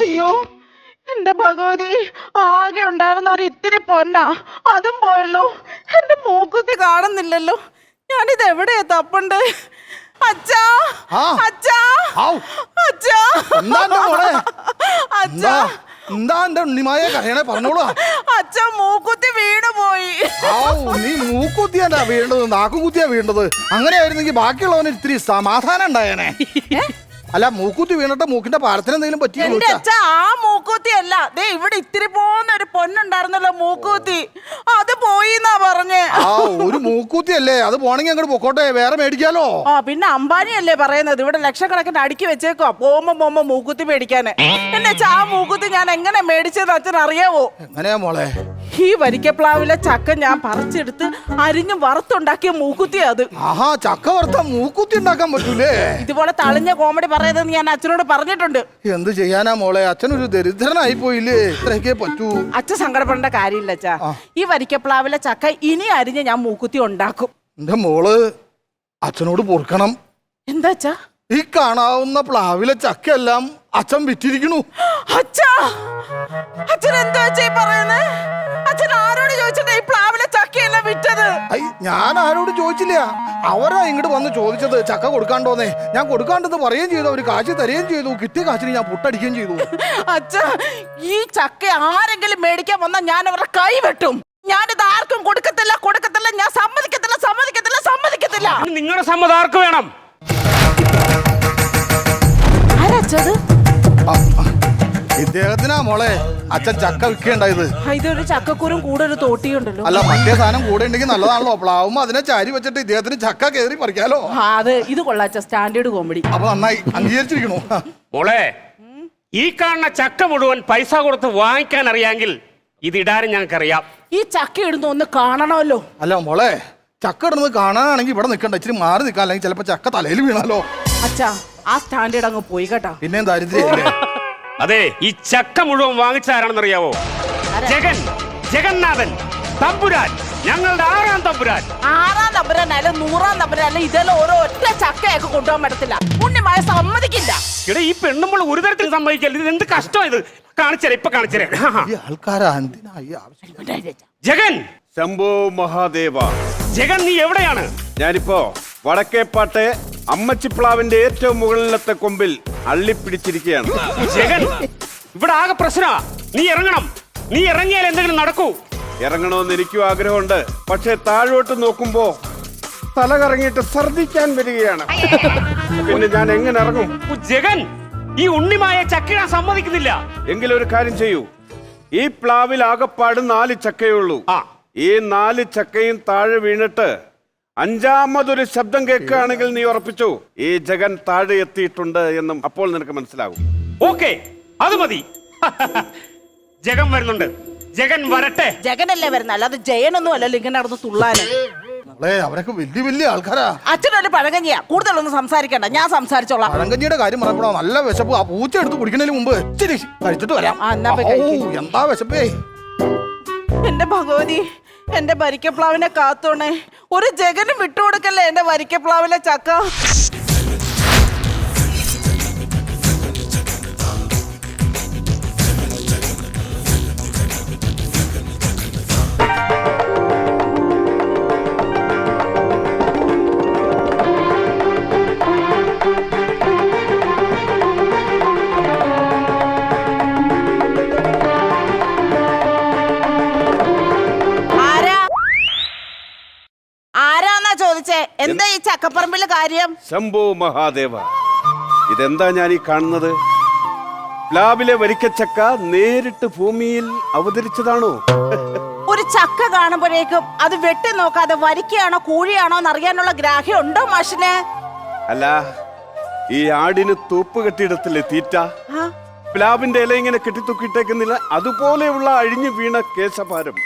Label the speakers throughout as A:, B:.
A: അയ്യോ എന്റെ ഭഗവതി, ആകെ ഉണ്ടായിരുന്ന ഒരു ഇത്തിരി പൊന്നാ, അതും പോയല്ലോ. എന്റെ മൂക്കുത്തി കാണുന്നില്ലല്ലോ. ഞാനിത് എവിടെയാ തപ്പണ്ടേ? അച്ഛാ, അച്ഛാ, അച്ഛാ, അച്ഛാ,
B: എന്താ എന്റെ ഉണ്ണിമായ കരയണേ, പറഞ്ഞോളൂ.
A: അച്ഛാ മൂക്കുത്തി വീണ് പോയി.
B: നീ മൂക്കുത്തിയാ വീണ്ടത്, നാക്കുകുത്തിയാ വീണ്ടത്. അങ്ങനെയായിരുന്നെങ്കിൽ ബാക്കിയുള്ളവന് ഇത്തിരി സമാധാനം ഉണ്ടായേനെ. അല്ല, മൂക്കുത്തി വീണിട്ട് മൂക്കിന്റെ പാലത്തിന് എന്തെങ്കിലും പറ്റിയോ?
A: ആ മൂക്കുത്തി അല്ല, ദേ ഇവിടെ ഇത്തിരി പോകുന്ന ഒരു പൊന്നുണ്ടായിരുന്നല്ലോ മൂക്കുത്തി, അത് പോയിന്നാ പറഞ്ഞേ.
B: ഒരു മൂക്കുത്തി അല്ലേ, അത് പോണെങ്കിൽ അങ്ങോട്ട് പൊക്കോട്ടെ, വേറെ മേടിക്കാലോ.
A: പിന്നെ അംബാനി അല്ലേ പറയുന്നത്, ഇവിടെ ലക്ഷക്കണക്കിന് അടുക്കി വെച്ചേക്കോ പോകുമ്പോ മൂക്കുത്തി മേടിക്കാന്. എന്നെ ആ മൂക്കുത്തി ഞാൻ എങ്ങനെ മേടിച്ചത് അച്ഛൻ അറിയാവോ?
B: എങ്ങനെയാ മോളെ?
A: ഈ വരിക്കപ്ലാവിലെ ചക്ക ഞാൻ പറിച്ചെടുത്ത് അരിഞ്ഞും വറുത്തുണ്ടാക്കിയ മൂക്കുത്തിയാ അത്.
B: ചക്ക വറുത്ത മൂക്കുത്തി ഉണ്ടാക്കാൻ പറ്റൂലേ?
A: ഇതുപോലെ തളിഞ്ഞ കോമഡി പറയുന്നത് ഞാൻ അച്ഛനോട് പറഞ്ഞിട്ടുണ്ട്.
B: എന്ത് ചെയ്യാനാ മോളെ, അച്ഛനൊരു ദരിദ്രനായി പോയില്ലേ, ഇത്രയൊക്കെ പറ്റൂ.
A: അച്ഛൻ സങ്കടപ്പെടേണ്ട കാര്യമില്ല അച്ഛാ. ഈ വരിക്കപ്ലാവിലെ ചക്ക ഇനി അരിഞ്ഞ് ഞാൻ മൂക്കുത്തി ഉണ്ടാക്കും.
B: എന്റെ മോള് അച്ഛനോട് പൊറുക്കണം.
A: എന്താ അച്ഛാ?
B: ഈ കാണാവുന്ന പ്ലാവിലെ ചക്കയെല്ലാം അച്ഛൻ വിറ്റിരിക്കണു.
A: അച്ഛൻ എന്താ അച്ഛാ പറയുന്നേ? അച്ഛൻ ആരോട് ചോദിച്ചിട്ടാ ഈ പ്ലാവിലെ ചക്കയെല്ലാം വിറ്റത്?
B: ഞാൻ ആരോട് ചോദിച്ചില്ല, അവരാ ഇങ്ങോട്ട് വന്ന് ചോദിച്ചത് ചക്ക കൊടുക്കാണ്ടോന്നേ. ഞാൻ കൊടുക്കാണ്ടെന്ന് പറയുകയും ചെയ്തു, അവര് കാശ് തരുകയും ചെയ്തു. കിട്ടിയ കാശിന് ഞാൻ പുട്ടടിക്കുകയും ചെയ്തു.
A: അച്ഛാ, ഈ ചക്ക ആരെങ്കിലും മേടിക്കാൻ വന്നാൽ ഞാൻ അവരുടെ കൈ വെട്ടും. ഞാനിത് ആർക്കും കൊടുക്കത്തില്ല, കൊടുക്കത്തില്ല, ഞാൻ സമ്മതിക്കത്തില്ല, സമ്മതിക്കത്തില്ല, സമ്മതിക്കത്തില്ല.
C: നിങ്ങളുടെ സമ്മതം ആർക്ക് വേണം?
B: ഇദ്ദേഹത്തിനാ മോളെ അച്ഛൻ ചക്ക വിൽക്കേണ്ടായത്.
A: ഇതൊരു ചക്കക്കുരും കൂടെ ഒരു തോട്ടിയുണ്ടല്ലോ.
B: അല്ല, മറ്റേ സാധനം കൂടെ ഉണ്ടെങ്കിൽ നല്ലതാണല്ലോ. പ്ലാവുമ്പോ അതിനെ ചാരി വെച്ചിട്ട് ഇദ്ദേഹത്തിന് ചക്ക കയറി പറിക്കാലോ.
A: അത് ഇത് കൊള്ളാച്ച സ്റ്റാൻഡേർഡ് കോമഡി.
B: അപ്പൊ നന്നായി അംഗീകരിച്ചിരിക്കണു.
C: മോളെ, ഈ കാണുന്ന ചക്ക മുഴുവൻ പൈസ കൊടുത്ത് വാങ്ങിക്കാൻ അറിയാമെങ്കിൽ ഇതിടാനും ഞങ്ങൾക്കറിയാം.
A: ഈ ചക്ക ഇടുന്ന ഒന്ന് കാണണമല്ലോ.
B: അല്ല മോളെ, ചക്ക ഇടുന്നത് കാണാനാണെങ്കിൽ ഇവിടെ നിൽക്കണ്ട, ഇച്ചിരി മാറി നിൽക്കാൻ, അല്ലെങ്കിൽ ചിലപ്പോ ചക്ക തലയിൽ വീണാലോ.
A: അച്ഛാ, ആ സ്റ്റാൻഡേർഡ് അങ്ങ് പോയി കേട്ടാ.
B: പിന്നെ ദാരിദ്ര്യ.
C: അതെ, ഈ ചക്ക മുഴുവൻ വാങ്ങിച്ചാരാണെന്ന് അറിയാവോ? ജഗന്നാഥൻ തമ്പുരാൻ, ഞങ്ങളുടെ 6-ാം തമ്പുരാൻ.
A: 6-ാം തമ്പുരാനായാലും 100-ാം തമ്പുരാനായാലും ഇതെല്ലാം ഓരോ ഒറ്റ ചക്കയൊക്കെ കൊണ്ടുപോകാൻ പറ്റത്തില്ല. ഉണ്ണിമായ സമ്മതിക്കില്ല.
C: ഇവിടെ ഈ പെണ്ണുമ്പോൾ ഒരു തരത്തിൽ സമ്മതിക്കല്ല. ഇത് എന്ത് കഷ്ടം ഇത്. കാണിച്ചേരെ, ഇപ്പൊ കാണിച്ചേരെ. ജഗൻ,
D: ശംഭോ മഹാദേവ.
C: ജഗൻ, നീ എവിടെയാണ്?
D: ഞാനിപ്പോ വടക്കേപ്പാട്ടെ അമ്മച്ചിപ്ലാവിന്റെ ഏറ്റവും മുകളിലത്തെ കൊമ്പിൽ അള്ളിപ്പിടിച്ചിരിക്കുകയാണ്.
C: ജഗൻ, ഇവിടെ ആകെ പ്രശ്ന. നീ ഇറങ്ങണം. നീ ഇറങ്ങിയാൽ എന്തെങ്കിലും നടക്കൂ.
D: ഇറങ്ങണമെന്ന് എനിക്കും ആഗ്രഹമുണ്ട്, പക്ഷെ താഴോട്ട് നോക്കുമ്പോ തല കറങ്ങിയിട്ട് ഛർദിക്കാൻ വരികയാണ്. പിന്നെ ഞാൻ എങ്ങനെ ഇറങ്ങും?
C: ജഗൻ, ഈ ഉണ്ണിമായ ചക്കയാൻ സമ്മതിക്കുന്നില്ല.
D: എങ്കിലൊരു കാര്യം ചെയ്യൂ. ഈ പ്ലാവിൽ ആകെപ്പാട് 4 ചക്കയുള്ളൂ. ഈ 4 ചക്കയും താഴെ വീണിട്ട് 5ാമതൊരു ശബ്ദം കേൾക്കുകയാണെങ്കിൽ നീ ഉറപ്പിച്ചു ഈ ജഗൻ താഴെ എത്തിയിട്ടുണ്ട് എന്നും അപ്പോൾ നിനക്ക് മനസ്സിലാകും.
C: ഓക്കെ, അത് മതി. ജഗൻ വരുന്നുണ്ട്. ജഗൻ വരട്ടെ.
A: ജഗനല്ലേ വരുന്ന, അല്ലാതെ ജയനൊന്നും അല്ലല്ലോ ഇങ്ങനെ നടന്ന് തുള്ളാന്.
B: അവരൊക്കെ വലിയ വലിയ ആൾക്കാരാ.
A: അച്ഛനൊരു പഴങ്കഞ്ഞിയാ, കൂടുതലൊന്നും സംസാരിക്കണ്ട, ഞാൻ സംസാരിച്ചോളാം.
B: പഴങ്കഞ്ഞിയുടെ കാര്യം പറഞ്ഞപ്പോഴോ നല്ല വിശപ്പ്. ആ പൂച്ച എടുത്ത് കുടിക്കുന്നതിന് മുമ്പ് ഇച്ചിരി കഴിച്ചിട്ട് വരാം. എന്താ വിശപ്പേ.
A: എന്റെ ഭഗവതി, എന്റെ വരിക്കപ്ലാവിനെ കാത്തോണേ. ഒരു ജഗനും വിട്ടുകൊടുക്കല്ലേ എന്റെ വരിക്കപ്ലാവിലെ ചക്ക. എന്താ ഈ ചക്കപ്പറമ്പിലെ കാര്യം?
D: ശംഭോ മഹാദേവ, ഇതെന്താ ഞാൻ ഈ കാണുന്നത്? പ്ലാവിലെ വരിക്കച്ചക്ക നേരിട്ട് ഭൂമിയിൽ അവതരിച്ചതാണോ?
A: ഒരു ചക്ക കാണുമ്പോഴേക്കും അത് വെട്ടി നോക്കാതെ വരിക്കയാണോ കൂഴിയാണോ എന്നറിയാനുള്ള ഗ്രാഹ്യം ഉണ്ടോ മാഷിന്?
D: അല്ല, ഈ ആടിന് തൂപ്പ് കെട്ടിയിടത്തില്ലേ തീറ്റ? പ്ലാവിന്റെ ഇല ഇങ്ങനെ കെട്ടിത്തൂക്കിയിട്ടേക്കുന്നില്ല, അതുപോലെയുള്ള അഴിഞ്ഞു വീണ കേശഭാരം.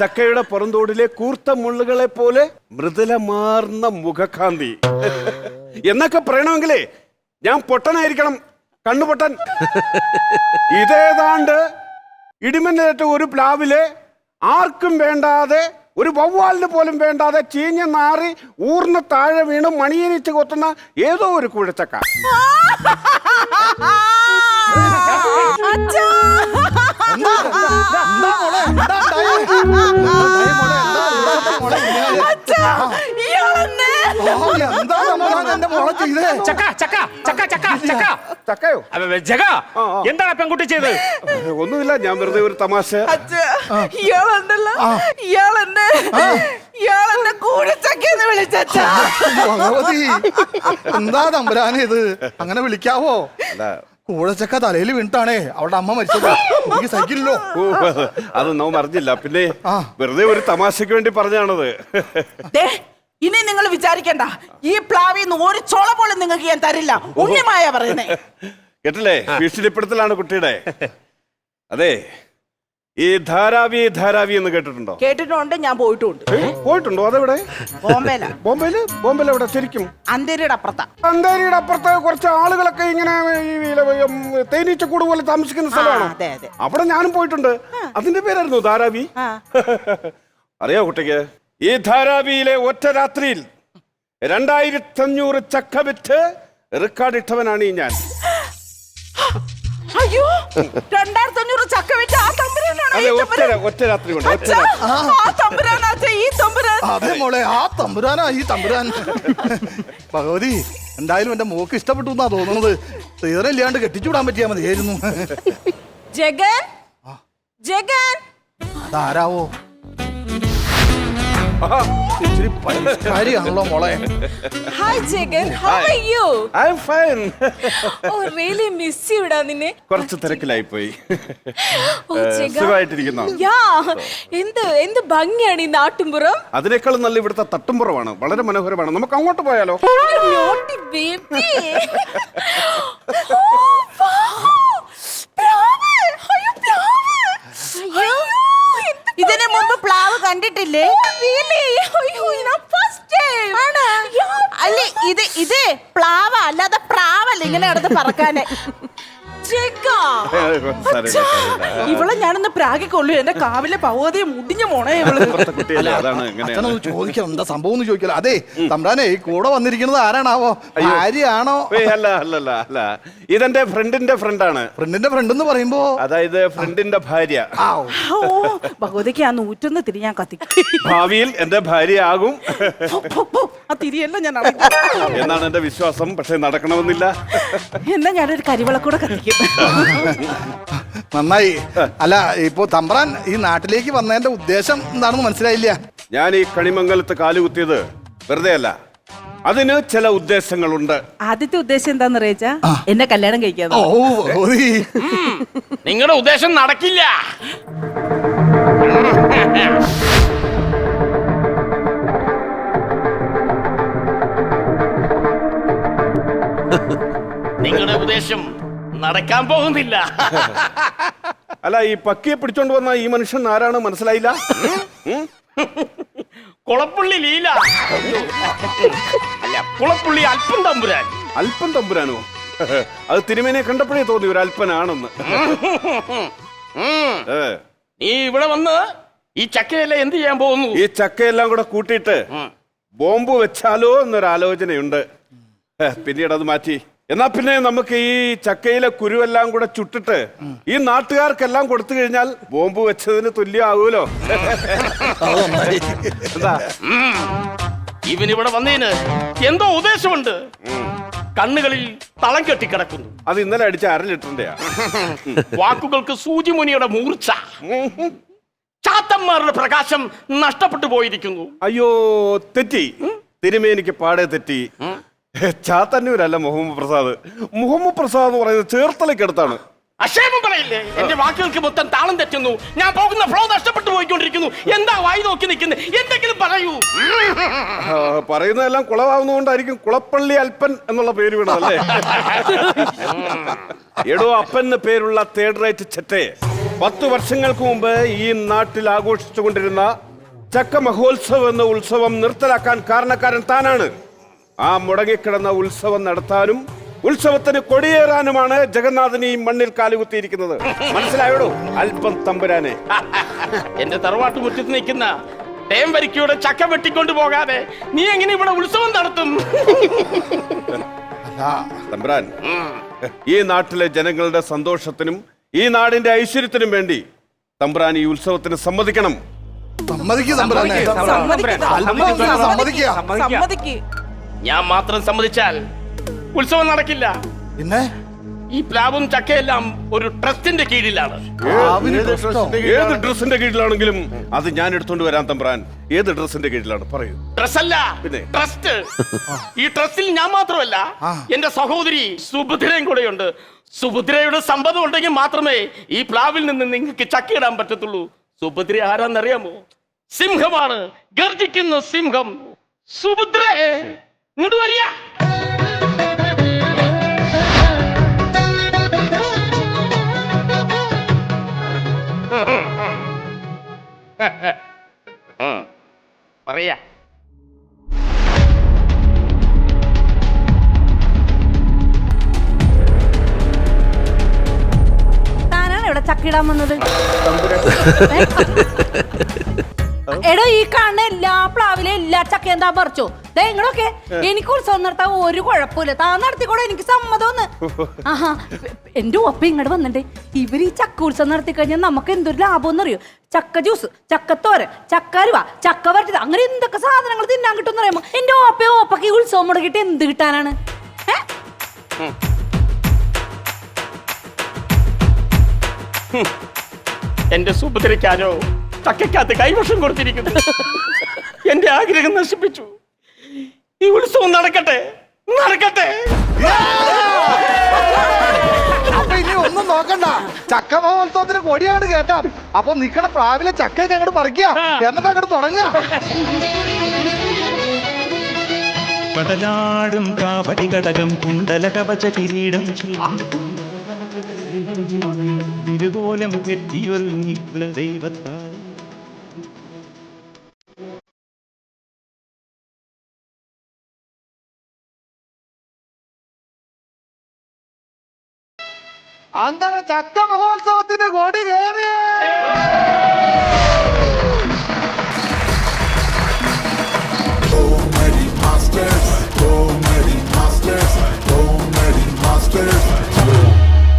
D: ചക്കയുടെ പുറന്തോടിലെ കൂർത്ത മുള്ളുകളെ പോലെ മൃദുലമാർന്ന മുഖകാന്തി എന്നൊക്കെ പറയണമെങ്കിലേ ഞാൻ പൊട്ടനായിരിക്കണം, കണ്ണുപൊട്ടൻ. ഇതേതാണ്ട് ഇടിമിന്നലേറ്റ ഒരു പ്ലാവിലെ ആർക്കും വേണ്ടാതെ, ഒരു വവ്വാലിന് പോലും വേണ്ടാതെ ചീഞ്ഞ നാറി ഊർന്ന് താഴെ വീണ് മണിയരിച്ച് കൊത്തുന്ന ഏതോ ഒരു കുഴച്ചക്ക.
A: ഇയാളെന്നെ
B: എന്താ തമ്പുരാൻ എന്റെ മോളെ ചെയ്തേ?
C: ചക്ക ചക്ക ചക്ക ചക്ക ചക്ക
D: ചക്കയോ?
C: ജഗ
D: ആ.
C: എന്താണ് പെൺകുട്ടി ചെയ്തത്?
D: ഒന്നുമില്ല, ഞാൻ വെറുതെ ഒരു തമാശ.
A: അച്ഛാ, ഇയാളുണ്ടല്ലോ, ഇയാളെന്നെ കൂടിച്ചക്കെന്ന് വിളിച്ചച്ചാ.
B: ഭഗവതി, എന്താ തമ്പുരാനെ ഇത്? അങ്ങനെ വിളിക്കാവോ?
D: അല്ല,
B: കൂടച്ചക്ക തലയിൽ വീണിട്ടാണേ അവളുടെ അമ്മ മരിച്ചത്. എനിക്ക് സഹിക്കില്ലോ.
D: ഓ, അത് നാം അറിഞ്ഞില്ല. പിന്നെ
B: ആ.
D: വെറുതെ ഒരു തമാശക്ക് വേണ്ടി പറഞ്ഞാണത്.
A: ദേ, ഇനി നിങ്ങൾ വിചാരിക്കണ്ട, ഈ പ്ലാവിൽ നിന്ന് ഒരു ചോള പോലും നിങ്ങൾക്ക് ഞാൻ തരില്ല. ഉണ്ണിമായ പറയുന്നേ.
D: കേട്ടില്ലേ? ഭീഷണിപ്പെടുത്തലാണ് കുട്ടിയുടെ. അതെ, ഈ ധാരാവി എന്ന് കേട്ടിട്ടുണ്ടോ?
A: കേട്ടിട്ടുണ്ട്, ഞാൻ പോയിട്ടുമുണ്ട്.
D: പോയിട്ടുണ്ടോ? അതെവിടെ?
A: ബോംബെയില.
D: ബോംബെയിൽ എവിടെ ശരിക്കും?
A: അന്തേരിയുടെ അപ്പുറത്താ.
D: അന്തേരിയുടെ അപ്പുറത്ത് കുറച്ച് ആളുകളൊക്കെ ഇങ്ങനെ തേനീച്ചക്കൂട് പോലെ താമസിക്കുന്ന സ്ഥലമാണോ?
A: അതെ, അതെ.
D: അവിടെ ഞാനും പോയിട്ടുണ്ട്. അതിന്റെ പേരായിരുന്നു ധാരാവി.
A: ആ.
D: അറിയോ കുട്ടിക്ക്? ഈ ധാരാവിയിലെ ഒറ്റ രാത്രിയിൽ 2500 ചക്ക വിറ്റ് റെക്കോർഡ് ഇട്ടവനാണ് ഈ ഞാൻ.
A: അയ്യോ, 2500 ചക്ക വെച്ച് ആ തമ്പുരാനാണ് ഈ തമ്പുരാൻ.
D: ഒറ്റ രാത്രി കൊണ്ട്
A: അച്ഛാ, ആ തമ്പുരാനാ അച്ഛാ, ഈ തമ്പുരാൻ.
B: അതെ മോളെ, ആ തമ്പുരാനാ ഈ തമ്പുരാൻ. ഭഗവതി, എന്തായാലും എന്റെ മോക്ക് ഇഷ്ടപ്പെട്ടു എന്നാ തോന്നുന്നത്. തീരല്ലാണ്ട് കെട്ടിച്ചൂടാൻ പറ്റിയാ മതിയായിരുന്നു.
A: ജഗൻ, ജഗൻ.
B: അതാരാവോ? ഇച്ചിരി പരിഷ്കാരിയാണല്ലോ മോളെ.
E: Hi Jagan, how are you?
D: I'm fine.
E: Oh, really miss you ടാ നിന്നെ.
D: കുറച്ച് തിരക്കിലായി പോയി.
E: Oh, Jagan.
D: സുഖമായിട്ടിരിക്കുന്നോ?
E: Yeah. എന്ത് ഭംഗിയാണ് ഈ നാട്ടുമ്പുറം.
D: അതിനേക്കാളും നല്ല ഇവിടുത്തെ തട്ടുംപുറമാണ്. വളരെ മനോഹരമാണ്. നമുക്ക് അങ്ങോട്ട് പോയാലോ?
E: Naughty baby. Oh, wow. പ്ലാവ്. അയ്യോ, പ്ലാവ്. അയ്യോ,
A: ഇതിനു മുമ്പ് പ്ലാവ് കണ്ടിട്ടില്ലേ?
E: really? അയ്യോ, ഞാൻ first time.
A: അല്ലേ, ഇത് പ്ലാവ അല്ലാതെ പ്രാവല്ല ഇങ്ങനെ കിടന്ന് പറക്കാനെ.
E: ജഗാ.
A: ഇവളെ ഞാനൊന്ന് പ്രാഗിക്കൊള്ളു. എന്റെ കാവിലെ ഭഗവതിയെ മുടിഞ്ഞു മോണേ ഇവള്.
D: കുട്ടിയല്ലേ, അതാണ് ഇങ്ങനെ.
B: അച്ഛനൊന്ന് ചോദിക്കാം, എന്താ സംഭവം എന്ന് ചോദിക്കല്ലോ. അതെ തമ്പ്രാനെ, ഈ കൂടെ വന്നിരിക്കുന്നത് ആരാണാവോ? ഭാര്യയാണോ?
D: അല്ല, ഇതെന്റെ ഫ്രണ്ടിന്റെ ഫ്രണ്ടാണ്.
B: ഫ്രണ്ടിന്റെ ഫ്രണ്ട് എന്ന് പറയുമ്പോ?
D: അതായത് ഫ്രണ്ടിന്റെ ഭാര്യ.
A: ഓ, ഭഗവതിക്ക് ആ നൂറ്റൊന്ന് തിരി ഞാൻ കത്തിക്കും.
D: ഭാവിയിൽ എന്റെ ഭാര്യയാകും
A: ആ തിരിയല്ല ഞാൻ അടയ്ക്കും.
D: എന്നാണ് എന്റെ വിശ്വാസം. പക്ഷെ നടക്കണമെന്നില്ല.
A: എന്നാ ഞാനൊരു കരിവിളക്കൂടെ കത്തിക്കും.
B: നന്നായി. അല്ല, ഇപ്പൊ തമ്പ്രാൻ ഈ നാട്ടിലേക്ക് വന്നതിന്റെ ഉദ്ദേശം എന്താണെന്ന് മനസ്സിലായില്ല.
D: ഞാൻ ഈ കണിമംഗലത്ത് കാലുകുത്തിയത് വെറുതെ അല്ല. അതിന് ചില ഉദ്ദേശങ്ങളുണ്ട്.
A: ആദ്യത്തെ ഉദ്ദേശം എന്താന്ന് അറിയിച്ചാ എന്നെ കല്യാണം കഴിക്കാതെ.
B: ഓ ഭഗവതി,
C: നിങ്ങളുടെ ഉദ്ദേശം നടക്കില്ല. നിങ്ങളുടെ ഉദ്ദേശം നടക്കാൻ പോകുന്നില്ല.
D: അല്ല, ഈ പക്കിയെ പിടിച്ചോണ്ട് വന്ന ഈ മനുഷ്യൻ ആരാണ് മനസ്സിലായില്ല?
C: കുളപ്പുള്ളി ലീല. അല്ല, കുളപ്പുള്ളി അല്പം തമ്പുരാൻ.
D: അല്പം തമ്പുരാനോ? അത് തിരുമേനെ കണ്ടപ്പോഴേ തോന്നി ഒരു അല്പനാണെന്ന്.
C: നീ ഇവിടെ വന്ന് ഈ ചക്കയെല്ലാം എന്ത് ചെയ്യാൻ പോകുന്നു?
D: ഈ ചക്കയെല്ലാം കൂടെ കൂട്ടിയിട്ട് ബോംബ് വെച്ചാലോ എന്നൊരു ആലോചനയുണ്ട്. പിന്നീട് അത് മാറ്റി. എന്നാ പിന്നെ നമുക്ക് ഈ ചക്കയിലെ കുരുവെല്ലാം കൂടെ ചുട്ടിട്ട് ഈ നാട്ടുകാർക്കെല്ലാം കൊടുത്തു കഴിഞ്ഞാൽ ബോംബ് വെച്ചതിന് തുല്യമാകൂലോ? എന്താ?
C: ഇവനിവിടെ വന്നതിന് എന്തോ ഉദ്ദേശമുണ്ട്. കണ്ണുകളിൽ തളം കെട്ടിക്കിടക്കുന്നു.
D: അത് ഇന്നലെ അടിച്ച 1/2 ലിറ്ററിന്റെയാ.
C: വാക്കുകൾക്ക് സൂചിമുനിയുടെ മൂർച്ച. ചാത്തന്മാരുടെ പ്രകാശം നഷ്ടപ്പെട്ടു പോയിരിക്കുന്നു.
D: അയ്യോ, തെറ്റി. തിരുമേനിക്ക് പാടെ തെറ്റി. ചാത്തന്നൂരല്ല മുഹമ്മദ് പ്രസാദ്. മുഹമ്മദ് പ്രസാദ് എന്ന് പറയുന്നത് ചേർത്തലയ്ക്കടുത്താണ്.
C: അക്ഷേപം പറയില്ലേ? എന്റെ വാക്കുകൾക്ക് മൊത്തം താളം തെറ്റുന്നു. ഞാൻ പോകുന്ന ഫ്ലോ നഷ്ടപ്പെട്ടു പോയിക്കൊണ്ടിരിക്കുന്നു. എന്താ വായി നോക്കി നിൽക്കുന്നത്? എന്തെങ്കിലും പറയൂ.
D: പറയുന്നതെല്ലാം കുളവാകുന്നതുകൊണ്ടായിരിക്കും കുളപ്പള്ളി അൽപ്പൻ എന്നുള്ള പേര് വീണതല്ലേ? എടോ, അപ്പന് പേരുള്ള തേർഡ് റേറ്റ് ചെറ്റെ 10 വർഷങ്ങൾക്ക് മുമ്പ് ഈ നാട്ടിൽ ആഘോഷിച്ചുകൊണ്ടിരുന്ന ചക്ക മഹോത്സവം എന്ന ഉത്സവം നിർത്തലാക്കാൻ കാരണക്കാരൻ താനാണ്. ആ മുടങ്ങിക്കിടന്ന ഉത്സവം നടത്താനും ഉത്സവത്തിന് കൊടിയേറാനുമാണ് ജഗന്നാഥൻ ഈ മണ്ണിൽ കാലുകുത്തിയിരിക്കുന്നത്. മനസ്സിലായോടോ അല്പം തമ്പുരാനെ?
C: എന്റെ തറവാട്ട് മുറ്റത്ത് നിൽക്കുന്ന തേൻ വരിക്കയുടെ ചക്ക വെട്ടിക്കൊണ്ടു പോകാതെ നീ എങ്ങനെ ഇവിടെ ഉത്സവം നടത്തും?
D: തമ്പുരാൻ, ഈ നാട്ടിലെ ജനങ്ങളുടെ സന്തോഷത്തിനും ഈ നാടിന്റെ ഐശ്വര്യത്തിനും വേണ്ടി തമ്പുരാൻ ഈ ഉത്സവത്തിന് സമ്മതിക്കണം.
B: സമ്മതിക്ക് തമ്പുരാനെ. സമ്മതിക്കുക.
A: സമ്മതിക്ക്.
C: ഞാൻ മാത്രം സമ്മതിച്ചാൽ ഉത്സവം നടക്കില്ല.
B: പിന്നെ
C: ഈ പ്ലാവും ചക്കയെല്ലാം ഒരു ട്രസ്റ്റിന്റെ കീഴിലാണ്.
D: ഏത് ഡ്രസ്സിന്റെ കീഴിലാണെങ്കിലും അത് ഞാൻ എടുത്തോണ്ട് വരാൻ തമ്പ്രാൻ. ഏത് ഡ്രസ്സിന്റെ കീഴിലാണ് പറയൂ.
C: ഡ്രസ്സല്ല,
D: പിന്നെ?
C: ട്രസ്റ്റ്. ഈ ട്രസ്റ്റിൽ ഞാൻ മാത്രമല്ല, എന്റെ സഹോദരി സുഭദ്രയും കൂടെയുണ്ട്. സുഭദ്രയുടെ സമ്മതം ഉണ്ടെങ്കിൽ മാത്രമേ ഈ പ്ലാവിൽ നിന്ന് നിങ്ങൾക്ക് ചക്കയിടാൻ പറ്റത്തുള്ളൂ. സുഭദ്ര ആരാന്നറിയാമോ? സിംഹമാണ്, ഗർജിക്കുന്ന സിംഹം. സുഭദ്ര ഇങ്ങോട്ട് വരിക. പറയാ.
E: താനാണ് ഇവിടെ ചക്കിടാൻ വന്നത്. എടോ, ഈ കാണുന്ന എല്ലാ പ്ലാവിലെ എല്ലാ ചക്ക എന്താ പറിച്ചോ? നിങ്ങളൊക്കെ എനിക്ക് ഉത്സവം നടത്താൻ ഒരു കുഴപ്പമില്ല. താൻ നടത്തിക്കൂടെ, എനിക്ക് സമ്മതം. ആഹാ, എന്റെ ഒപ്പം ഇങ്ങോട്ട് വന്നിട്ട് ഇവര് ഈ ചക്ക ഉത്സവം നടത്തി കഴിഞ്ഞാൽ നമുക്ക് എന്തൊരു ലാഭം അറിയോ? ചക്ക ജ്യൂസ്, ചക്കത്തോരൻ, ചക്കരുവ, ചക്ക വരട്ടത്, അങ്ങനെ എന്തൊക്കെ സാധനങ്ങൾ തിന്നാൻ കിട്ടുമെന്ന് അറിയാമോ? എന്റെ ഓപ്പക്ക് ഈ ഉത്സവം മുടക്കിട്ട് എന്ത് കിട്ടാനാണ്?
C: എന്റെ സുഭദ്രയ്ക്കാരോ ചക്കയ്ക്കകത്ത് കൈവശം കൊടുത്തിരിക്കുന്നു. എന്റെ ആഗ്രഹം നശിപ്പിച്ചു. ഈ ഉത്സവം നടക്കട്ടെ, നടക്കട്ടെ.
B: അപ്പൊ ഇനി ഒന്നും നോക്കണ്ട, ചക്ക മഹോത്സവത്തിന് കൊടിയാണ് കേട്ടാ. അപ്പൊ നിക്കണ പ്രാവിലെ ചക്കയൊക്കെ അങ്ങോട്ട് പറിക്കുക, എന്നിട്ട് അങ്ങോട്ട് തുടങ്ങുക.
F: പടലാടും കാവടി ഘടകം കുണ്ടല കവച കിരീടം തിരുകോലം കെട്ടിയൊരുങ്ങി കുലദൈവത്താൽ
B: അങ്ങനെ ചക്ക മഹോത്സവത്തിന് കൊടി കയറി.